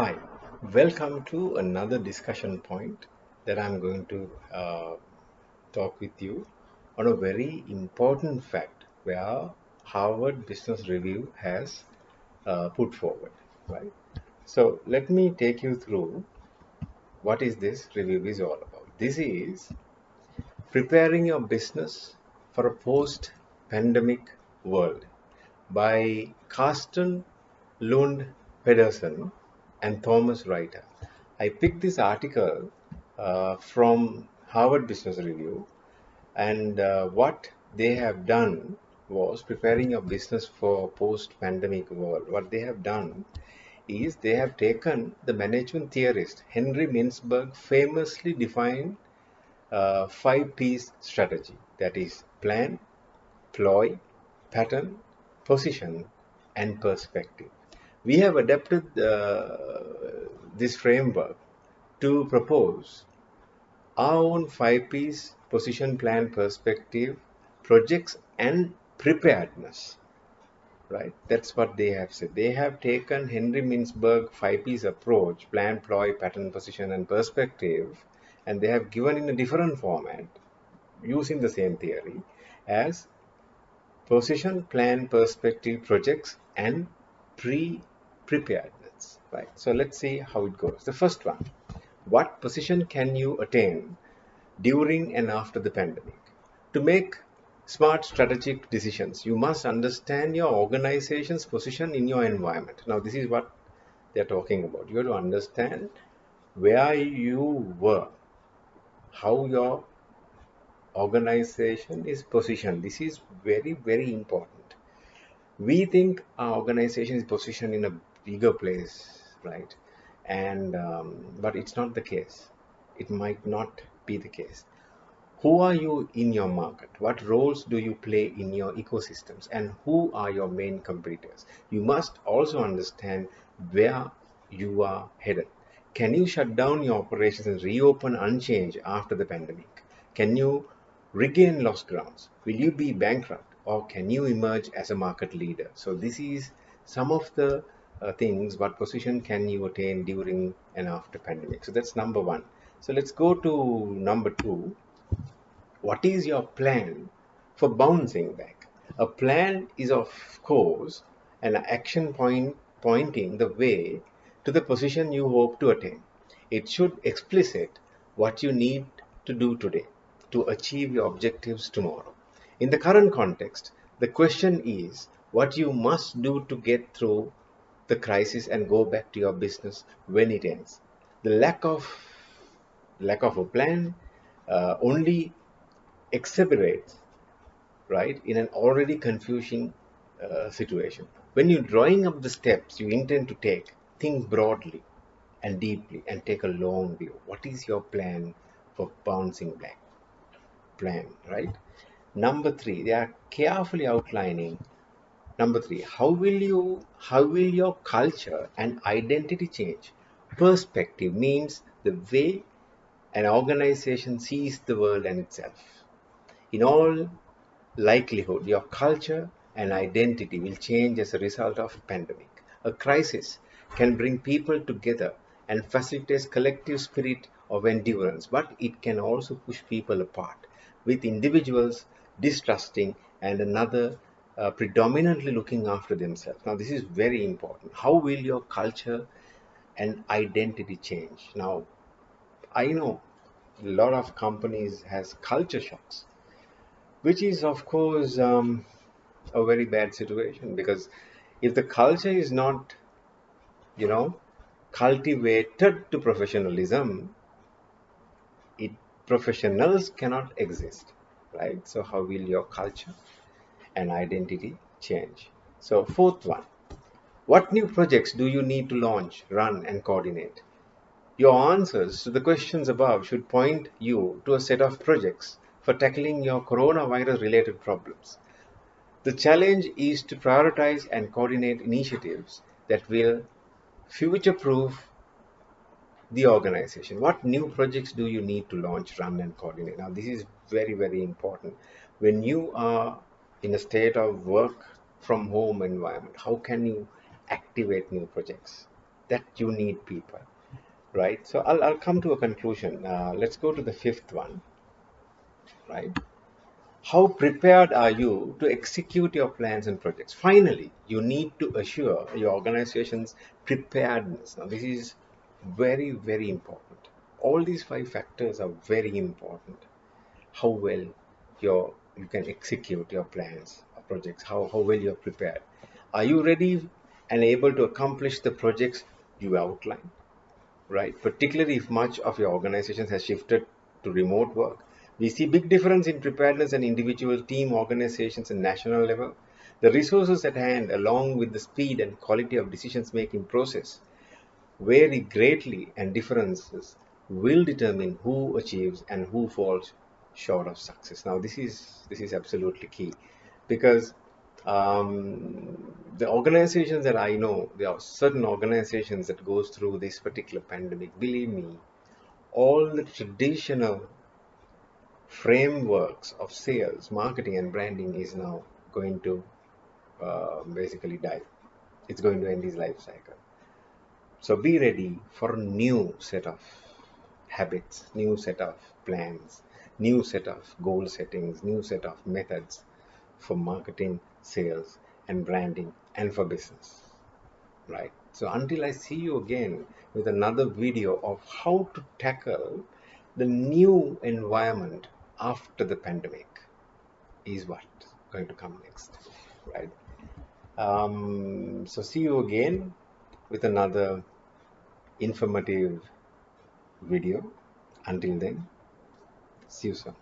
Hi, welcome to another discussion point that I'm going to talk with you on a very important fact where Harvard Business Review has put forward, right? So let me take you through what is this review is all about. This is preparing your business for a post-pandemic world by Carsten Lund Pedersen and Thomas Reiter. I picked this article from Harvard Business Review, and what they have done was preparing a business for post-pandemic world. What they have done is they have taken the management theorist Henry Mintzberg famously defined five-piece strategy, that is plan, ploy, pattern, position, and perspective. We have adapted this framework to propose our own five-piece position, plan, perspective, projects, and preparedness. Right? That's what they have said. They have taken Henry Mintzberg five-piece approach, plan, ploy, pattern, position, and perspective, and they have given in a different format using the same theory as position, plan, perspective, projects, and preparedness. Right. So let's see how it goes. The first one: what position can you attain during and after the pandemic? To make smart strategic decisions, you must understand your organization's position in your environment. Now, this is what they're talking about. You have to understand where you were, how your organization is positioned. This is very, very important. We think our organization is positioned in a bigger place, right? And but it's not the case. It might not be the case. Who are you in your market? What roles do you play in your ecosystems? And who are your main competitors? You must also understand where you are headed. Can you shut down your operations and reopen unchanged after the pandemic? Can you regain lost grounds? Will you be bankrupt, or can you emerge as a market leader? So this is some of the things. What position can you attain during and after pandemic? So that's number one. So let's go to number two. What is your plan for bouncing back? A plan is, of course, an action point pointing the way to the position you hope to attain. It should explicit what you need to do today to achieve your objectives tomorrow. In the current context, the question is what you must do to get through the crisis and go back to your business when it ends. The lack of a plan only exacerbates, right, in an already confusing situation. When you're drawing up the steps you intend to take, think broadly and deeply and take a long view. What is your plan for bouncing back? Plan, right? Number three, they are carefully outlining. Number three, how will your culture and identity change? Perspective means the way an organization sees the world and itself. In all likelihood, your culture and identity will change as a result of pandemic. A crisis can bring people together and facilitates collective spirit of endurance, but it can also push people apart, with individuals distrusting and another predominantly looking after themselves. Now, this is very important. How will your culture and identity change? Now, I know a lot of companies has culture shocks, which is of course a very bad situation, because if the culture is not, you know cultivated to professionalism, it professionals cannot exist, right? So how will your culture and identity change? So fourth one: what new projects do you need to launch, run, and coordinate? Your answers to the questions above should point you to a set of projects for tackling your coronavirus related problems. The challenge is to prioritize and coordinate initiatives that will future-proof the organization. What new projects do you need to launch, run, and coordinate? Now, this is very, very important. When you are in a state of work from home environment, how can you activate new projects? that you need people, right? So I'll come to a conclusion. Let's go to the fifth one, right? How prepared are you to execute your plans and projects? Finally, you need to assure your organization's preparedness. Now, this is very, very important. All these five factors are very important. How well you can execute your plans or projects, how well you're prepared. Are you ready and able to accomplish the projects you outline? Right, particularly if much of your organization has shifted to remote work. We see big difference in preparedness and individual team organizations and national level. The resources at hand, along with the speed and quality of decisions making process, vary greatly, and differences will determine who achieves and who falls short of success. Now, this is absolutely key, because the organizations that I know, there are certain organizations that goes through this particular pandemic. Believe me, all the traditional frameworks of sales, marketing, and branding is now going to basically die. It's going to end its life cycle. So be ready for a new set of habits, new set of plans, new set of goal settings, new set of methods for marketing, sales, and branding, and for business. Right? So until I see you again with another video of how to tackle the new environment after the pandemic is what's going to come next. Right? So see you again with another informative video. Until then, see you soon.